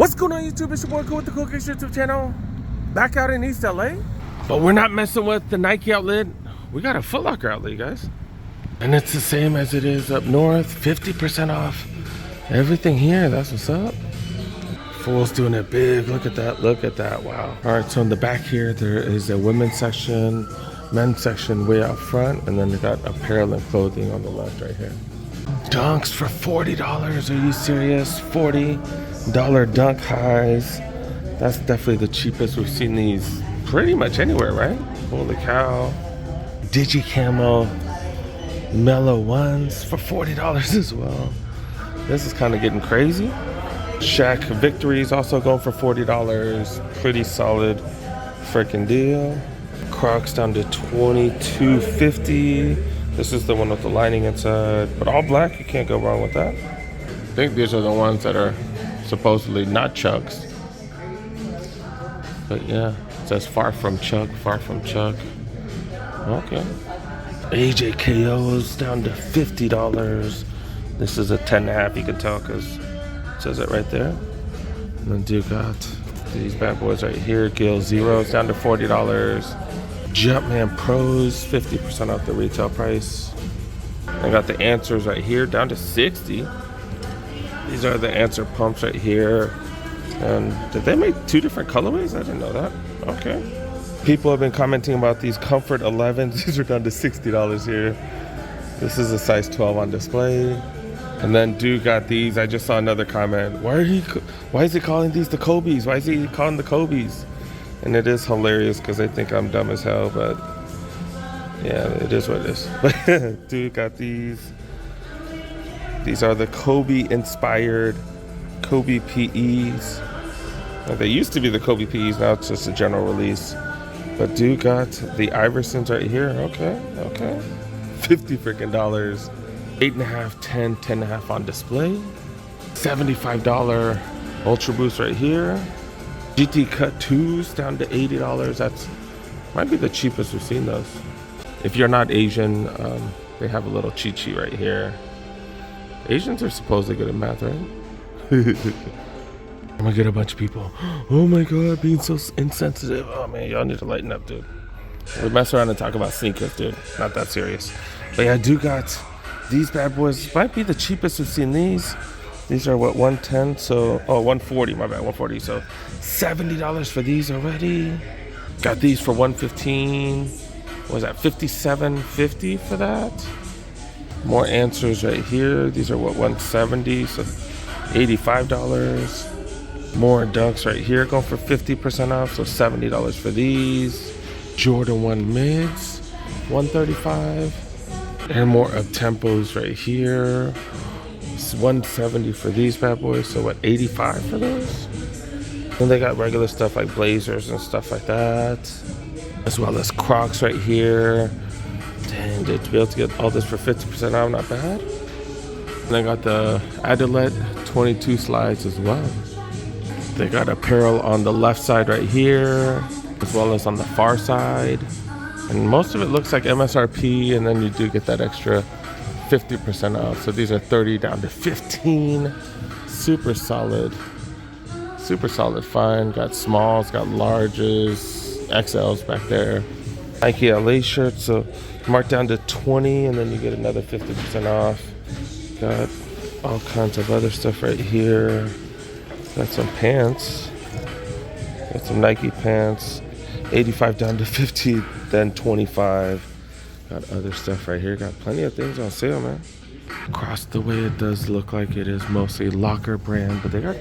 What's going on YouTube? It's your boy Cool with the Cool Kicks YouTube channel. Back out in East LA. But we're not messing with the Nike outlet. We got a Foot Locker outlet, you guys. And it's the same as it is up north. 50% off everything here. That's what's up. Fool's doing it big. Look at that. Look at that. Wow. All right, so in the back here, there is a women's section, men's section way out front, and then they got apparel and clothing on the left right here. Dunks for $40. Are you serious? $40 dunk highs. That's definitely the cheapest. We've seen these pretty much anywhere, right? Holy cow. Digi Camo Mellow ones for $40 as well. This is kind of getting crazy. Shaq Victories also going for $40. Pretty solid freaking deal. Crocs down to $22.50. This is the one with the lining inside, but all black. You can't go wrong with that. I think these are the ones that are supposedly not Chucks. But yeah, it says far from Chuck, far from Chuck. Okay. AJKO's down to $50. This is a 10.5, you can tell because it says it right there. And then do got these bad boys right here. Gill Zeros down to $40. Jumpman Pros, 50% off the retail price. I got the Answers right here down to $60. These are the Answer pumps right here. And did they make two different colorways? I didn't know that. Okay. People have been commenting about these Comfort 11s. These are down to $60 here. This is a size 12 on display. And then Dude got these. I just saw another comment. Why is he calling these the Kobe's? Why is he calling the Kobe's? And it is hilarious because they think I'm dumb as hell, but yeah, it is what it is. Dude got these. These are the Kobe inspired Kobe PEs. Now, they used to be the Kobe PEs, now it's just a general release. But Dude got the Iversons right here. Okay. 50 freaking dollars. 8.5, 10, 10.5 on display. $75 Ultra Boost right here. GT Cut 2s down to $80. That's might be the cheapest we've seen those. If you're not Asian, they have a little cheat sheet right here. Asians are supposedly good at math, right? I'm gonna get a bunch of people. Oh my god, being so insensitive. Oh man, y'all need to lighten up, dude. We mess around and talk about sneakers, dude. Not that serious. But yeah, Dude got these bad boys. Might be the cheapest we've seen these. These are what, 110? So, oh, 140, my bad, 140. So $70 for these already. Got these for $115. What was that, $57.50 for that? More Answers right here. These are what, $170, so $85. More Dunks right here going for 50% off, so $70 for these. Jordan 1 Mids, $135. And more Up-Tempos right here. It's $170 for these bad boys, so what, $85 for those? And they got regular stuff like Blazers and stuff like that, as well as Crocs right here. Dang, dude, to be able to get all this for 50% off, not bad. And they got the Adilet 22 slides as well. They got apparel on the left side right here, as well as on the far side. And most of it looks like MSRP, and then you do get that extra 50% off. So these are 30 down to 15. Super solid find. Got smalls, got larges, XLs back there. Nike LA shirts, so marked down to 20, and then you get another 50% off. Got all kinds of other stuff right here. Got some pants. Got some Nike pants. 85 down to 50, then 25. Got other stuff right here. Got plenty of things on sale, man. Across the way, it does look like it is mostly Locker brand, but they got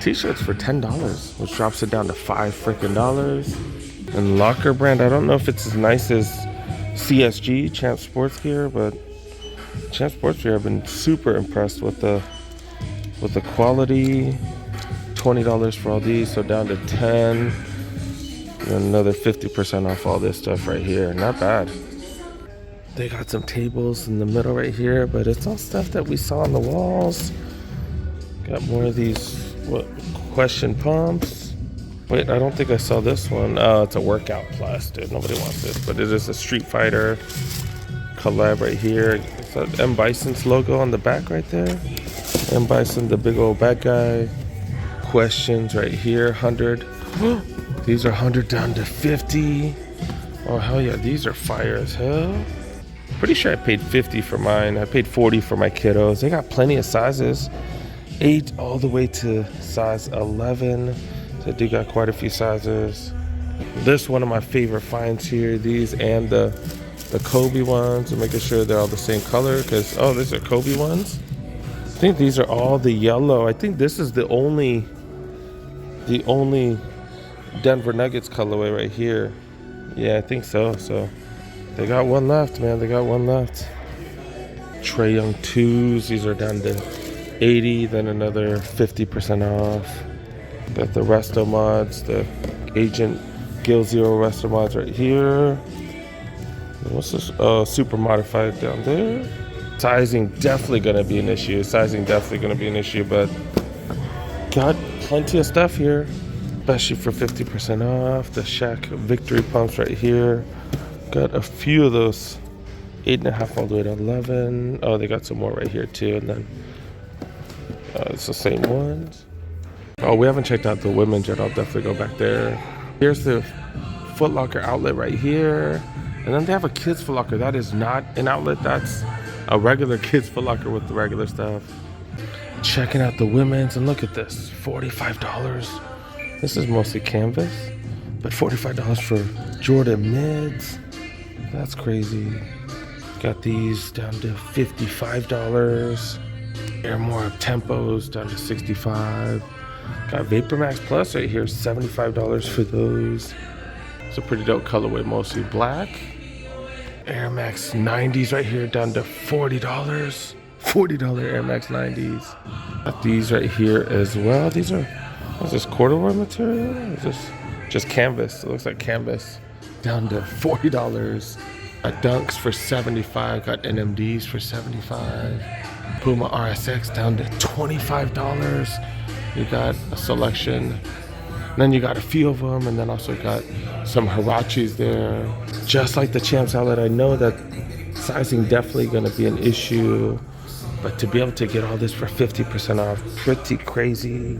t-shirts for $10, which drops it down to $5 freaking dollars. And Locker brand, I don't know if it's as nice as CSG, Champ Sports Gear, but Champ Sports Gear, I've been super impressed with the quality. $20 for all these, so down to 10. And another 50% off all this stuff right here. Not bad. They got some tables in the middle right here, but it's all stuff that we saw on the walls. Got more of these question pumps. Wait, I don't think I saw this one. Oh, it's a workout plus, dude. Nobody wants this, but it is a Street Fighter collab right here. It's that M. Bison's logo on the back right there. M. Bison, the big old bad guy. Questions right here, 100. These are 100 down to 50. Oh, hell yeah, these are fire as hell. Pretty sure I paid 50 for mine. I paid 40 for my kiddos. They got plenty of sizes. 8 all the way to size 11. So they do got quite a few sizes. This one of my favorite finds here. These and the Kobe ones. I'm making sure they're all the same color because, oh, these are Kobe ones. I think these are all the yellow. I think this is the only Denver Nuggets colorway right here. Yeah, I think so. So they got one left, man. They got one left. Trae Young 2s. These are down to 80. Then another 50% off. Got the Resto mods, the Agent Gil Zero Resto mods right here. What's this? Super modified down there. Sizing definitely gonna be an issue. But got plenty of stuff here, especially for 50% off. The Shaq Victory Pumps right here. Got a few of those 8.5 all the way to 11. Oh, they got some more right here too, and then it's the same ones. Oh, we haven't checked out the women's yet. I'll definitely go back there. Here's the Foot Locker outlet right here. And then they have a kids Foot Locker. That is not an outlet. That's a regular kids Foot Locker with the regular stuff. Checking out the women's. And look at this. $45. This is mostly canvas. But $45 for Jordan mids. That's crazy. Got these down to $55. Air more up tempos down to $65. Got Vapor Max Plus right here, $75 for those. It's a pretty dope colorway, mostly black. Air Max 90s right here down to $40. $40 Air Max 90s. Got these right here as well. These are, is this corduroy material? Or is this just canvas? It looks like canvas. Down to $40. Got Dunks for $75. Got NMDs for $75. Puma RSX down to $25. You got a selection. Then you got a few of them, and then also got some Hirachis there. Just like the Champs outlet, I know that sizing definitely going to be an issue, but to be able to get all this for 50% off, pretty crazy.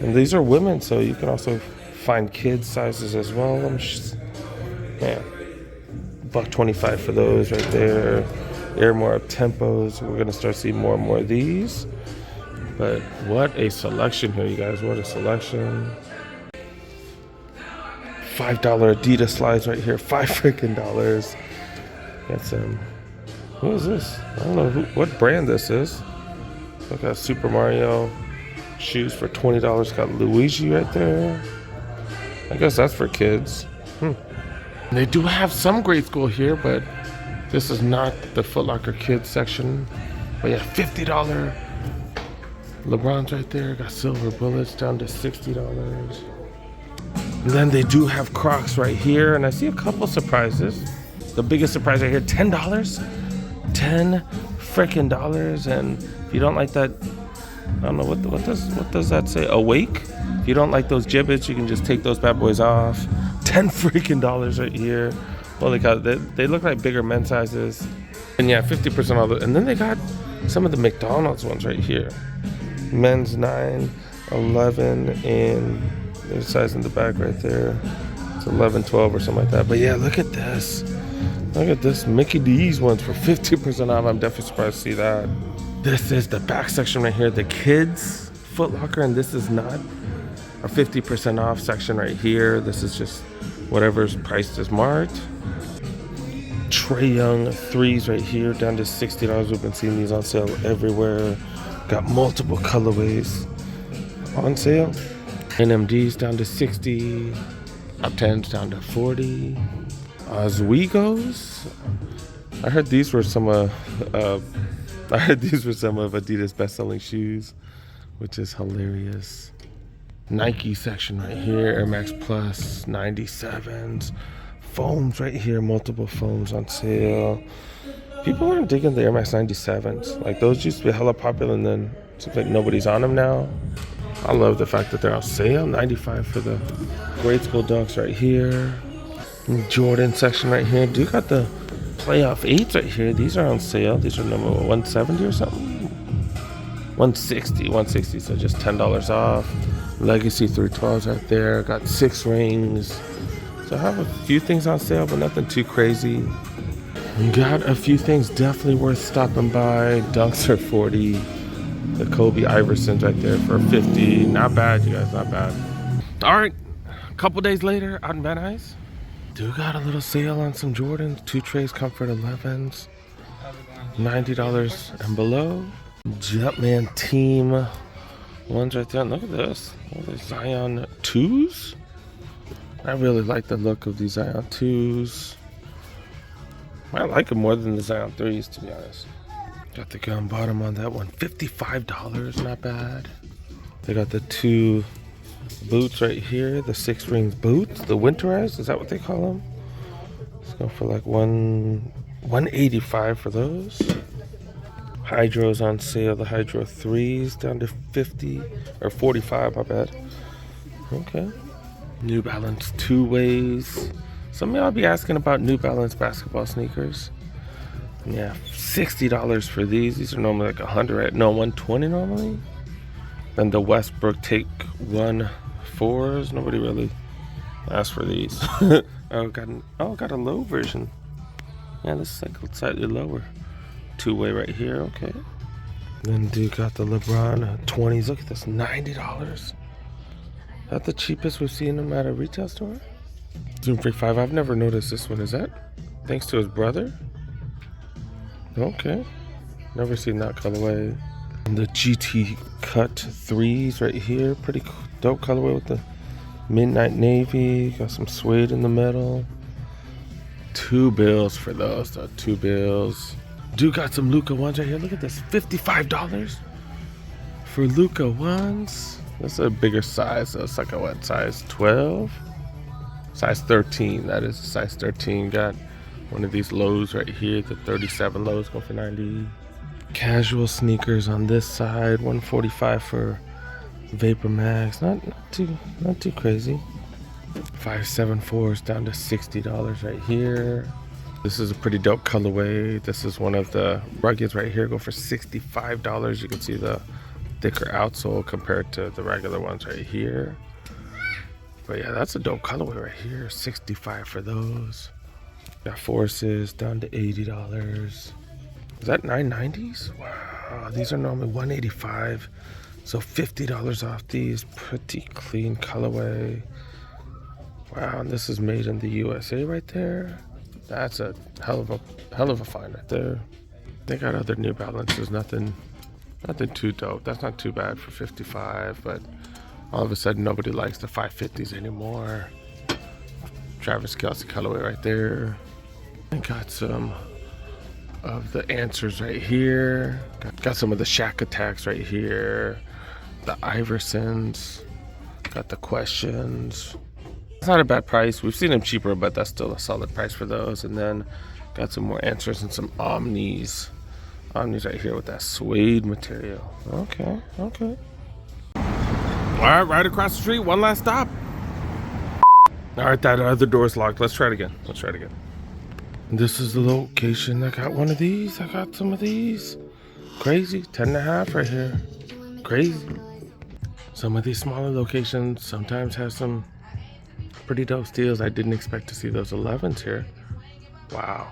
And these are women, so you can also find kids sizes as well. Man, $125 for those right there. Air more up tempos. We're gonna start seeing more and more of these. But what a selection here, you guys. What a selection. $5 Adidas slides right here. $5 Got some. Who is this? I don't know what brand this is. Look at Super Mario shoes for $20. Got Luigi right there. I guess that's for kids. They do have some grade school here, but this is not the Foot Locker kids section. But yeah, $50 LeBron's right there. Got silver bullets down to $60. And then they do have Crocs right here, and I see a couple surprises. The biggest surprise right here, $10. $10 freaking dollars. And if you don't like that, I don't know what does that say? Awake? If you don't like those gibbets, you can just take those bad boys off. $10 freaking dollars right here. Holy cow, they look like bigger men's sizes. And yeah, 50% off. And then they got some of the McDonald's ones right here. Men's 9, 11, and there's a size in the back right there. It's 11, 12 or something like that. But yeah, look at this. Look at this Mickey D's ones for 50% off. I'm definitely surprised to see that. This is the back section right here, the kids Foot Locker, and this is not a 50% off section right here. This is just whatever's priced is marked. Trae Young 3s right here down to $60. We've been seeing these on sale everywhere. Got multiple colorways on sale. NMDs down to $60. Up 10s down to $40. Oswego's. I heard these were some of Adidas best-selling shoes, which is hilarious. Nike section right here, Air Max Plus 97s, foams right here, multiple foams on sale. People aren't digging the Air Max 97s. Like, those used to be hella popular, and then it seems like nobody's on them now. I love the fact that they're on sale. $95 for the grade school dunks right here. Jordan section right here. Do got the playoff 8s right here. These are on sale. These are number 170 or something. 160, so just $10 off. Legacy 312s right there. Got 6 rings. So I have a few things on sale, but nothing too crazy. We got a few things definitely worth stopping by. Dunks are 40. The Kobe Iversons right there for 50. Not bad, you guys, not bad. All right, a couple days later out in Van Nuys. Do got a little sale on some Jordans. 2 trays Comfort 11s. $90 and below. Jumpman team ones right there. Look at this. Oh, the Zion 2s. I really like the look of these Zion 2s. I like them more than the Zion 3s, to be honest. Got the gun bottom on that one. $55, not bad. They got the 2 boots right here. The 6 rings boots. The winterized, is that what they call them? Let's go for like $185 for those. Hydros on sale. The Hydro 3s down to 50 or 45, my bad. Okay. New Balance 2-ways. Some of y'all be asking about New Balance basketball sneakers. Yeah, $60 for these. These are normally like 100, no, 120 normally. Then the Westbrook Take 1 4s. Nobody really asked for these. got a low version. Yeah, this is like slightly lower. 2-way right here, okay. Then dude got the LeBron 20s. Look at this, $90. That the cheapest we've seen them at a retail store? Zoom Freak 5, I've never noticed this one. Is that thanks to his brother? Okay. Never seen that colorway. And the GT Cut 3s right here. Pretty dope colorway with the midnight navy. Got some suede in the middle. $2 for those, though. $2. Dude got some Luka ones right here. Look at this, $55 for Luka ones. That's a bigger size, so it's like a what, size 12? Size 13, that is size 13. Got one of these lows right here, the 37 lows go for 90. Casual sneakers on this side, 145 for Vapor Max. Not too crazy. 574s down to $60 right here. This is a pretty dope colorway. This is one of the ruggeds right here, go for $65. You can see the thicker outsole compared to the regular ones right here. But yeah, that's a dope colorway right here. $65 for those. Got Forces down to $80. Is that 990s? Wow, these are normally $185. So $50 off these. Pretty clean colorway. Wow, and this is made in the USA right there. That's a hell of a find right there. They got other New Balances, nothing too dope. That's not too bad for $55, but all of a sudden nobody likes the 550s anymore. Travis Kelce colorway right there. And got some of the answers right here. Got some of the Shaq Attacks right here. The Iversons. Got the questions. It's not a bad price. We've seen them cheaper, but that's still a solid price for those. And then got some more answers and some Omnis. Omnis right here with that suede material. Okay. All right across the street. One last stop. All right, that other door's locked. Let's try it again. This is the location. I got one of these. I got some of these. Crazy. 10.5 right here. Crazy. Some of these smaller locations sometimes have some pretty dope steals. I didn't expect to see those 11s here. Wow.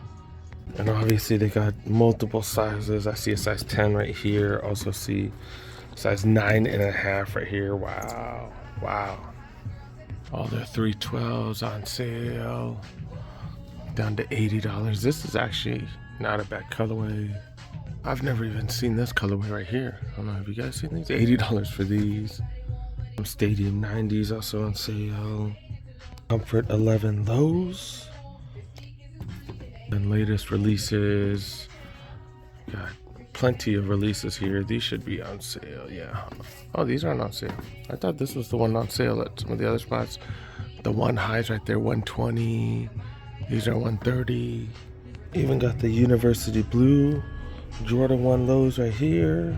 And obviously they got multiple sizes. I see a size 10 right here. Also see size 9.5 right here. Wow. All their 312s on sale. Down to $80. This is actually not a bad colorway. I've never even seen this colorway right here. I don't know, have you guys seen these? $80 for these. Some Stadium 90s also on sale. Comfort 11 lows. And latest releases. Got plenty of releases here. These should be on sale, yeah. Oh, these aren't on sale. I thought this was the one on sale at some of the other spots. The one highs right there, 120. These are 130. Even got the University Blue Jordan 1 lows right here.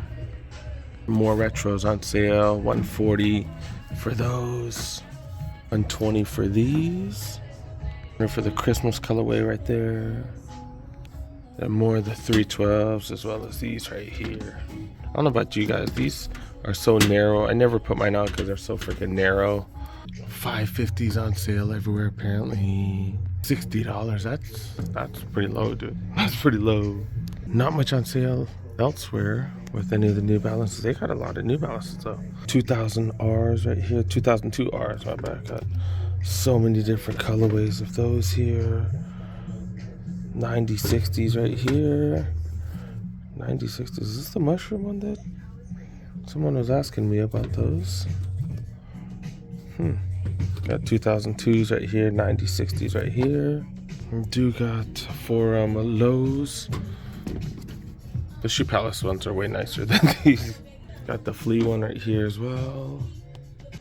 More retros on sale, 140 for those. 120 for these. And for the Christmas colorway right there. And more of the 312s as well as these right here. I don't know about you guys, these are so narrow. I never put mine on because they're so freaking narrow. 550s on sale everywhere apparently. $60, that's pretty low, dude. That's pretty low. Not much on sale elsewhere with any of the New Balances. They got a lot of New Balances though. 2000 Rs right here, 2002 Rs, my bad. Got so many different colorways of those here. 9060s right here. 9060s. Is this the mushroom one that someone was asking me about those? Got 2002s right here, 9060s right here. We do got four lows. The Shoe Palace ones are way nicer than these. Got the flea one right here as well.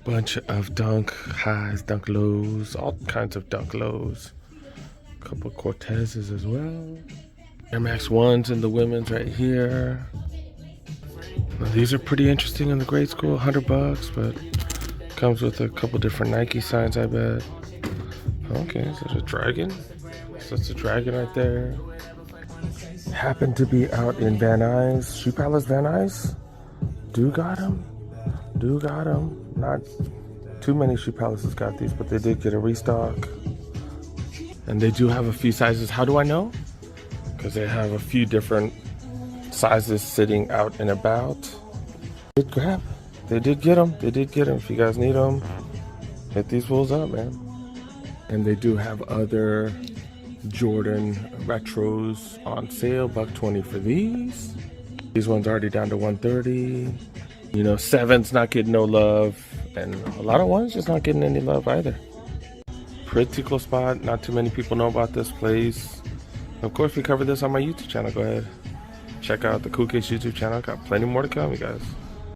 Bunch of dunk highs, dunk lows, all kinds of dunk lows. Couple Cortezes as well. Air Max 1s in the women's right here. Now, these are pretty interesting in the grade school, $100, but comes with a couple different Nike signs, I bet. Okay, is that a dragon? So that's a dragon right there. Happened to be out in Van Nuys, Shoe Palace Van Nuys. Do got them. Not too many Shoe Palaces got these, but they did get a restock. And they do have a few sizes. How do I know? Because they have a few different sizes sitting out and about. They did get them. If you guys need them, hit these fools up, man. And they do have other Jordan retros on sale, $120 for these. These ones already down to $130. You know, 7's not getting no love, and a lot of 1's just not getting any love either. Pretty cool spot. Not too many people know about this place. Of course, we covered this on my YouTube channel. Go ahead, check out the Cool Case YouTube channel. Got plenty more to come, you guys.